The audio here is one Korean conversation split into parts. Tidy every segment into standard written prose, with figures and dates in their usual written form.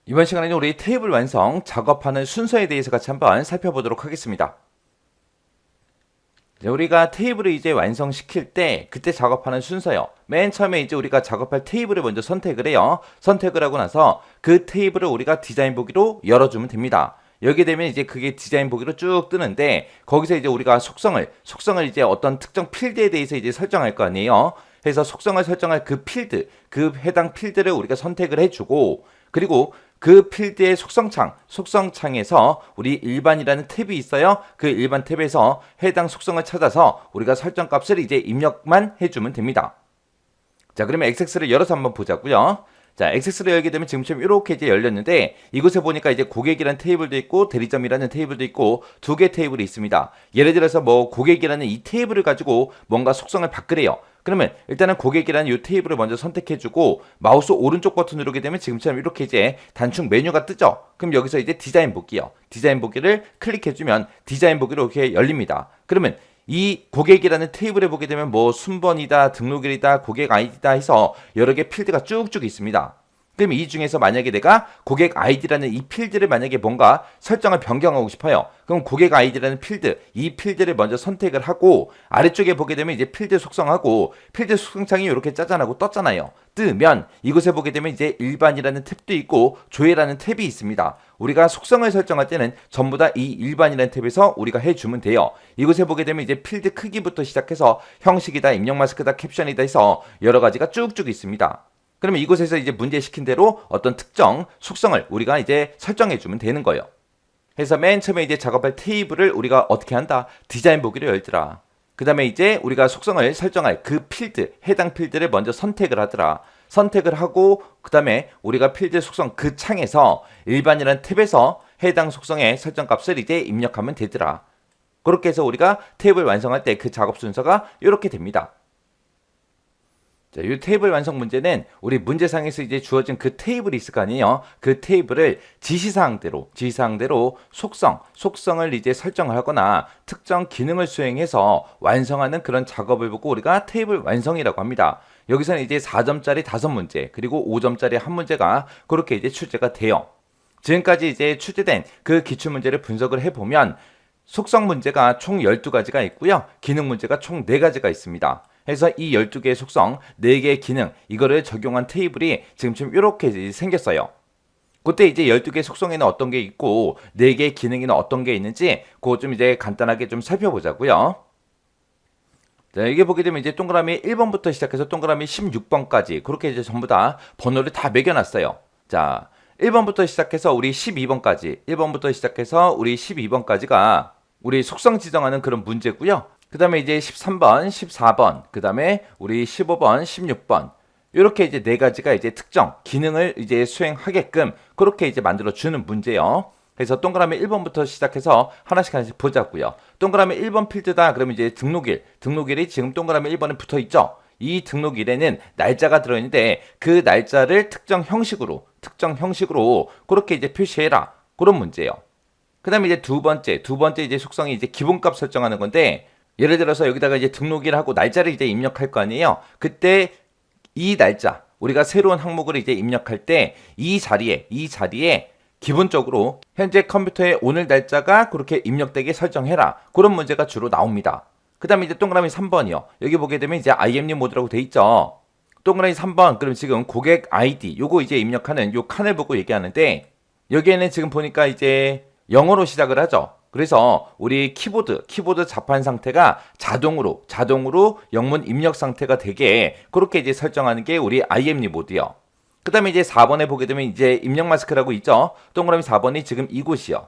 이번 시간에는 우리 테이블 완성 작업하는 순서에 대해서 같이 한번 살펴보도록 하겠습니다. 우리가 테이블을 이제 완성시킬 때 그때 작업하는 순서요. 맨 처음에 이제 우리가 작업할 테이블을 먼저 선택을 해요. 선택을 하고 나서 그 테이블을 우리가 디자인 보기로 열어주면 됩니다. 열게 되면 이제 그게 디자인 보기로 쭉 뜨는데 거기서 이제 우리가 속성을 이제 어떤 특정 필드에 대해서 이제 설정할 거 아니에요. 그래서 속성을 설정할 그 필드, 그 해당 필드를 우리가 선택을 해주고 그리고 그 필드의 속성창에서 우리 일반이라는 탭이 있어요. 그 일반 탭에서 해당 속성을 찾아서 우리가 설정 값을 이제 입력만 해주면 됩니다. 자, 그러면 액세스를 열어서 한번 보자고요. 자, 액세스를 열게 되면 지금처럼 이렇게 이제 열렸는데 이곳에 보니까 이제 고객이라는 테이블도 있고 대리점이라는 테이블도 있고 두 개 테이블이 있습니다. 예를 들어서 뭐 고객이라는 이 테이블을 가지고 뭔가 속성을 바꾸래요. 그러면 일단은 고객이라는 이 테이블을 먼저 선택해주고 마우스 오른쪽 버튼 누르게 되면 지금처럼 이렇게 이제 단축 메뉴가 뜨죠. 그럼 여기서 이제 디자인 보기요. 디자인 보기를 클릭해주면 디자인 보기로 이렇게 열립니다. 그러면 이 고객이라는 테이블에 보게 되면 뭐 순번이다, 등록일이다, 고객 아이디다 해서 여러 개 필드가 쭉쭉 있습니다. 그럼 이 중에서 만약에 내가 고객 아이디라는 이 필드를 만약에 뭔가 설정을 변경하고 싶어요. 그럼 고객 아이디라는 필드, 이 필드를 먼저 선택을 하고 아래쪽에 보게 되면 이제 필드 속성하고 필드 속성창이 이렇게 짜잔하고 떴잖아요. 뜨면 이곳에 보게 되면 이제 일반이라는 탭도 있고 조회라는 탭이 있습니다. 우리가 속성을 설정할 때는 전부 다 이 일반이라는 탭에서 우리가 해주면 돼요. 이곳에 보게 되면 이제 필드 크기부터 시작해서 형식이다, 입력 마스크다, 캡션이다 해서 여러 가지가 쭉쭉 있습니다. 그러면 이곳에서 이제 문제 시킨 대로 어떤 특정 속성을 우리가 이제 설정해 주면 되는 거예요. 그래서 맨 처음에 이제 작업할 테이블을 우리가 어떻게 한다? 디자인 보기로 열더라. 그 다음에 이제 우리가 속성을 설정할 그 필드, 해당 필드를 먼저 선택을 하더라. 선택을 하고 그 다음에 우리가 필드 속성 그 창에서 일반이라는 탭에서 해당 속성의 설정 값을 이제 입력하면 되더라. 그렇게 해서 우리가 테이블 완성할 때 그 작업 순서가 이렇게 됩니다. 자, 이 테이블 완성 문제는 우리 문제상에서 이제 주어진 그 테이블이 있을 거 아니에요. 그 테이블을 지시사항대로 속성을 이제 설정을 하거나 특정 기능을 수행해서 완성하는 그런 작업을 보고 우리가 테이블 완성이라고 합니다. 여기서는 이제 4점짜리 5문제, 그리고 5점짜리 1문제가 그렇게 이제 출제가 돼요. 지금까지 이제 출제된 그 기출문제를 분석을 해보면 속성 문제가 총 12가지가 있고요. 기능 문제가 총 4가지가 있습니다. 그래서 이 12개의 속성, 4개의 기능, 이거를 적용한 테이블이 지금쯤 이렇게 생겼어요. 그때 이제 12개의 속성에는 어떤 게 있고 4개의 기능에는 어떤 게 있는지 그거 좀 이제 간단하게 좀 살펴보자고요. 자, 이게 보게 되면 이제 동그라미 1번부터 시작해서 동그라미 16번까지 그렇게 이제 전부 다 번호를 다 매겨놨어요. 자, 1번부터 시작해서 우리 12번까지, 1번부터 시작해서 우리 12번까지가 우리 속성 지정하는 그런 문제고요. 그 다음에 이제 13번, 14번, 그 다음에 우리 15번, 16번. 이렇게 이제 4가지가 이제 특정 기능을 이제 수행하게끔 그렇게 이제 만들어주는 문제요. 그래서 동그라미 1번부터 시작해서 하나씩 보자고요. 동그라미 1번 필드다. 그러면 이제 등록일이 지금 동그라미 1번에 붙어 있죠. 이 등록일에는 날짜가 들어있는데 그 날짜를 특정 형식으로 그렇게 이제 표시해라. 그런 문제예요. 그 다음에 이제 두 번째 이제 속성이 이제 기본값 설정하는 건데 예를 들어서 여기다가 이제 등록일하고 날짜를 이제 입력할 거 아니에요. 그때 이 날짜, 우리가 새로운 항목을 이제 입력할 때 이 자리에 기본적으로 현재 컴퓨터에 오늘 날짜가 그렇게 입력되게 설정해라. 그런 문제가 주로 나옵니다. 그 다음에 이제 동그라미 3번이요. 여기 보게 되면 이제 IMU 모드라고 돼 있죠. 동그라미 3번, 그럼 지금 고객 아이디, 요거 이제 입력하는 요 칸을 보고 얘기하는데 여기에는 지금 보니까 이제 영어로 시작을 하죠. 그래서 우리 키보드 자판 상태가 자동으로 영문 입력 상태가 되게 그렇게 이제 설정하는 게 우리 IMU 모드요. 그 다음에 이제 4번에 보게 되면 이제 입력 마스크라고 있죠. 동그라미 4번이 지금 이곳이요.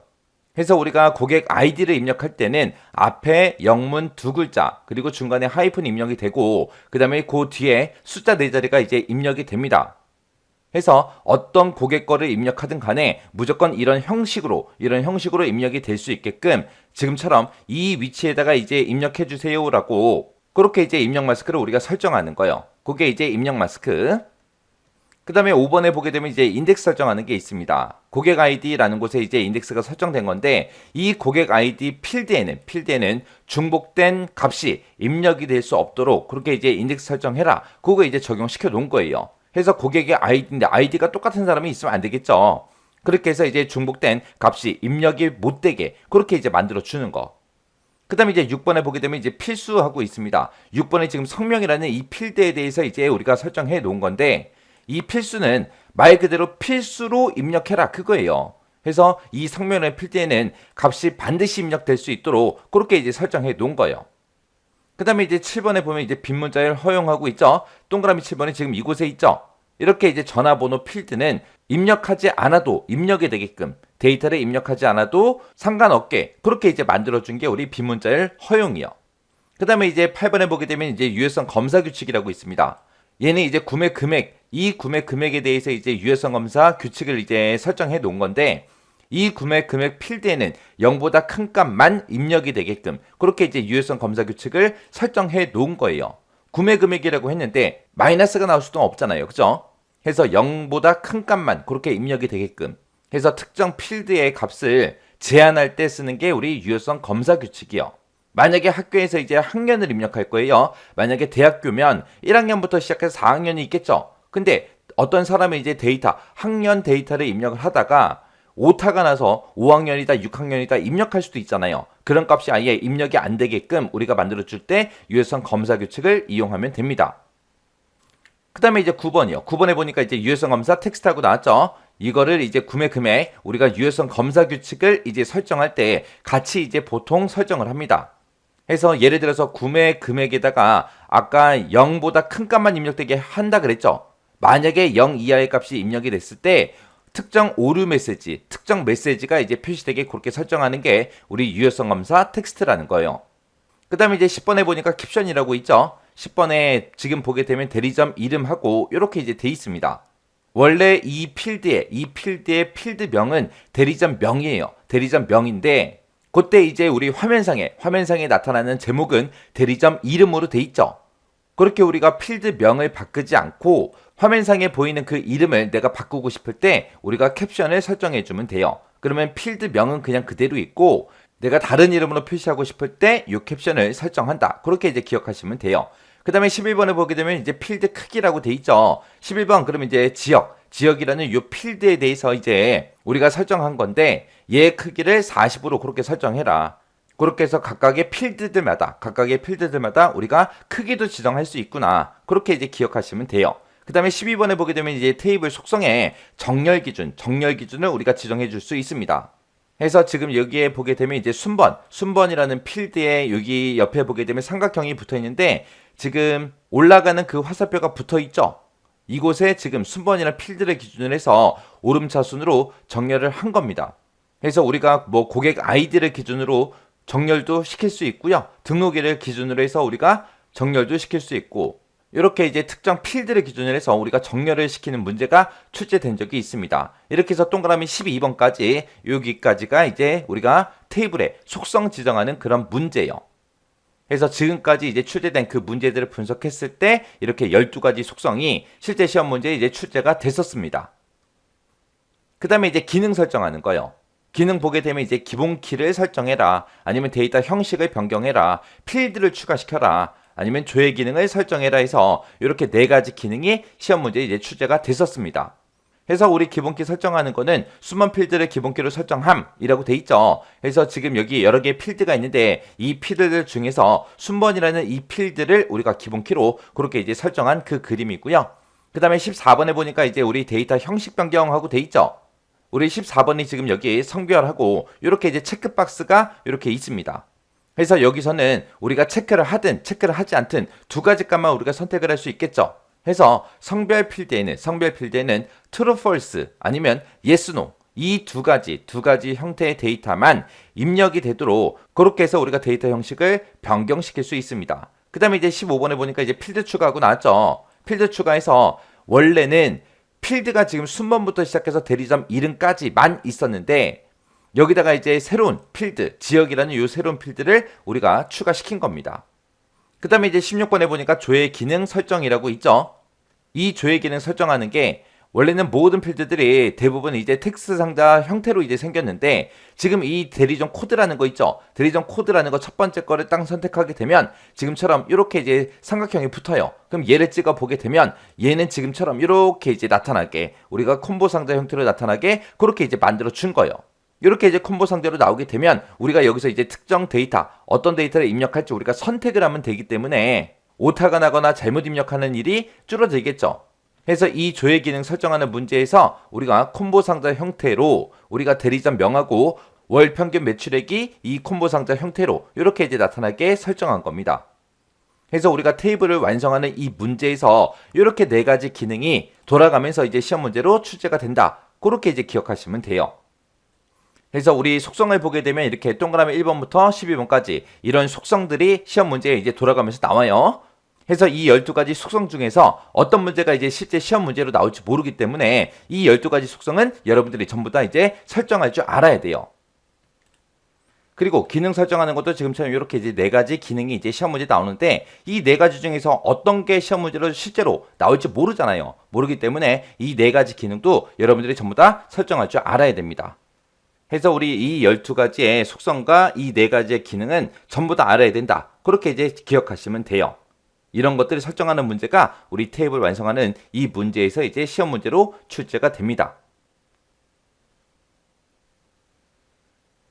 그래서 우리가 고객 아이디를 입력할 때는 앞에 영문 2글자 그리고 중간에 하이픈 입력이 되고 그 다음에 그 뒤에 숫자 4자리가 이제 입력이 됩니다. 해서 어떤 고객 거를 입력하든 간에 무조건 이런 형식으로 입력이 될 수 있게끔 지금처럼 이 위치에다가 이제 입력해 주세요라고 그렇게 이제 입력 마스크를 우리가 설정하는 거예요. 그게 이제 입력 마스크. 그 다음에 5번에 보게 되면 이제 인덱스 설정하는 게 있습니다. 고객 아이디라는 곳에 이제 인덱스가 설정된 건데 이 고객 아이디 필드에는 중복된 값이 입력이 될 수 없도록 그렇게 이제 인덱스 설정해라. 그거 이제 적용시켜 놓은 거예요. 해서 고객의 아이디인데 아이디가 똑같은 사람이 있으면 안 되겠죠. 그렇게 해서 이제 중복된 값이 입력이 못 되게 그렇게 이제 만들어 주는 거. 그다음에 이제 6번에 보게 되면 이제 필수하고 있습니다. 6번에 지금 성명이라는 이 필드에 대해서 이제 우리가 설정해 놓은 건데 이 필수는 말 그대로 필수로 입력해라 그거예요. 그래서 이 성명의 필드에는 값이 반드시 입력될 수 있도록 그렇게 이제 설정해 놓은 거예요. 그 다음에 이제 7번에 보면 이제 빈 문자를 허용하고 있죠. 동그라미 7번이 지금 이곳에 있죠. 이렇게 이제 전화번호 필드는 입력하지 않아도 입력이 되게끔 데이터를 입력하지 않아도 상관없게 그렇게 이제 만들어준 게 우리 빈 문자를 허용이요. 그 다음에 이제 8번에 보게 되면 이제 유효성 검사 규칙이라고 있습니다. 얘는 이제 구매 금액, 이 구매 금액에 대해서 이제 유효성 검사 규칙을 이제 설정해 놓은 건데 이 구매 금액 필드에는 0보다 큰 값만 입력이 되게끔 그렇게 이제 유효성 검사 규칙을 설정해 놓은 거예요. 구매 금액이라고 했는데 마이너스가 나올 수도 없잖아요. 그죠? 해서 0보다 큰 값만 그렇게 입력이 되게끔 해서 특정 필드의 값을 제한할 때 쓰는 게 우리 유효성 검사 규칙이요. 만약에 학교에서 이제 학년을 입력할 거예요. 만약에 대학교면 1학년부터 시작해서 4학년이 있겠죠. 근데 어떤 사람은 이제 학년 데이터를 입력을 하다가 오타가 나서 5학년이다 6학년이다 입력할 수도 있잖아요. 그런 값이 아예 입력이 안 되게끔 우리가 만들어줄 때 유효성 검사 규칙을 이용하면 됩니다. 그 다음에 이제 9번이요. 9번에 보니까 이제 유효성 검사 텍스트하고 나왔죠. 이거를 이제 구매 금액 우리가 유효성 검사 규칙을 이제 설정할 때 같이 이제 보통 설정을 합니다. 해서 예를 들어서 구매 금액에다가 아까 0보다 큰 값만 입력되게 한다 그랬죠. 만약에 0 이하의 값이 입력이 됐을 때 특정 오류 메시지, 특정 메시지가 이제 표시되게 그렇게 설정하는 게 우리 유효성 검사 텍스트라는 거예요. 그 다음에 이제 10번에 보니까 캡션이라고 있죠. 10번에 지금 보게 되면 대리점 이름하고 이렇게 이제 돼 있습니다. 원래 이 필드의 필드명은 대리점 명이에요. 대리점 명인데 그때 이제 우리 화면상에 나타나는 제목은 대리점 이름으로 돼 있죠. 그렇게 우리가 필드명을 바꾸지 않고 화면상에 보이는 그 이름을 내가 바꾸고 싶을 때 우리가 캡션을 설정해 주면 돼요. 그러면 필드명은 그냥 그대로 있고 내가 다른 이름으로 표시하고 싶을 때 이 캡션을 설정한다. 그렇게 이제 기억하시면 돼요. 그 다음에 11번을 보게 되면 이제 필드 크기라고 돼 있죠. 11번 그러면 이제 지역이라는 이 필드에 대해서 이제 우리가 설정한 건데 얘 크기를 40으로 그렇게 설정해라. 그렇게 해서 각각의 필드들마다 우리가 크기도 지정할 수 있구나. 그렇게 이제 기억하시면 돼요. 그 다음에 12번에 보게 되면 이제 테이블 속성에 정렬 기준을 우리가 지정해 줄 수 있습니다. 해서 지금 여기에 보게 되면 이제 순번이라는 필드에 여기 옆에 보게 되면 삼각형이 붙어 있는데 지금 올라가는 그 화살표가 붙어 있죠. 이곳에 지금 순번이라는 필드를 기준으로 해서 오름차순으로 정렬을 한 겁니다. 그래서 우리가 뭐 고객 아이디를 기준으로 정렬도 시킬 수 있고요. 등록일을 기준으로 해서 우리가 정렬도 시킬 수 있고 이렇게 이제 특정 필드를 기준으로 해서 우리가 정렬을 시키는 문제가 출제된 적이 있습니다. 이렇게 해서 동그라미 12번까지 여기까지가 이제 우리가 테이블에 속성 지정하는 그런 문제예요. 그래서 지금까지 이제 출제된 그 문제들을 분석했을 때 이렇게 12가지 속성이 실제 시험 문제에 이제 출제가 됐었습니다. 그 다음에 이제 기능 설정하는 거예요. 기능 보게 되면 이제 기본 키를 설정해라. 아니면 데이터 형식을 변경해라. 필드를 추가시켜라. 아니면 조회 기능을 설정해라 해서 이렇게 4가지 기능이 시험 문제에 이제 출제가 됐었습니다. 그래서 우리 기본키 설정하는 거는 수만 필드를 기본키로 설정함이라고 돼 있죠. 그래서 지금 여기 여러 개의 필드가 있는데 이 필드들 중에서 순번이라는 이 필드를 우리가 기본키로 그렇게 이제 설정한 그 그림이고요. 그 다음에 14번에 보니까 이제 우리 데이터 형식 변경하고 돼 있죠. 우리 14번이 지금 여기 성별하고 이렇게 이제 체크박스가 이렇게 있습니다. 그래서 여기서는 우리가 체크를 하든 체크를 하지 않든 2가지 값만 우리가 선택을 할 수 있겠죠. 해서 성별 필드에는 true, false 아니면 yes, no 이 두 가지 형태의 데이터만 입력이 되도록 그렇게 해서 우리가 데이터 형식을 변경시킬 수 있습니다. 그 다음에 이제 15번에 보니까 이제 필드 추가하고 나왔죠. 필드 추가해서 원래는 필드가 지금 순번부터 시작해서 대리점 이름까지만 있었는데 여기다가 이제 새로운 필드, 지역이라는 이 새로운 필드를 우리가 추가시킨 겁니다. 그 다음에 이제 16번에 보니까 조회 기능 설정이라고 있죠. 이 조회 기능 설정하는 게 원래는 모든 필드들이 대부분 이제 텍스트 상자 형태로 이제 생겼는데 지금 이 대리점 코드라는 거 있죠. 대리점 코드라는 거 첫 번째 거를 딱 선택하게 되면 지금처럼 이렇게 이제 삼각형이 붙어요. 그럼 얘를 찍어 보게 되면 얘는 지금처럼 이렇게 이제 나타나게 우리가 콤보 상자 형태로 나타나게 그렇게 이제 만들어 준 거예요. 이렇게 이제 콤보 상자로 나오게 되면 우리가 여기서 이제 특정 데이터, 어떤 데이터를 입력할지 우리가 선택을 하면 되기 때문에 오타가 나거나 잘못 입력하는 일이 줄어들겠죠. 그래서 이 조회 기능 설정하는 문제에서 우리가 콤보 상자 형태로 우리가 대리점 명하고 월 평균 매출액이 이 콤보 상자 형태로 이렇게 이제 나타나게 설정한 겁니다. 그래서 우리가 테이블을 완성하는 이 문제에서 이렇게 네 가지 기능이 돌아가면서 이제 시험 문제로 출제가 된다. 그렇게 이제 기억하시면 돼요. 그래서 우리 속성을 보게 되면 이렇게 동그라미 1번부터 12번까지 이런 속성들이 시험 문제에 이제 돌아가면서 나와요. 그래서 이 12가지 속성 중에서 어떤 문제가 이제 실제 시험 문제로 나올지 모르기 때문에 이 12가지 속성은 여러분들이 전부 다 이제 설정할 줄 알아야 돼요. 그리고 기능 설정하는 것도 지금처럼 이렇게 이제 네 가지 기능이 이제 시험 문제 나오는데 이 네 가지 중에서 어떤 게 시험 문제로 실제로 나올지 모르잖아요. 모르기 때문에 이 네 가지 기능도 여러분들이 전부 다 설정할 줄 알아야 됩니다. 그래서 우리 이 12가지의 속성과 이 네 가지의 기능은 전부 다 알아야 된다. 그렇게 이제 기억하시면 돼요. 이런 것들을 설정하는 문제가 우리 테이블 완성하는 이 문제에서 이제 시험 문제로 출제가 됩니다.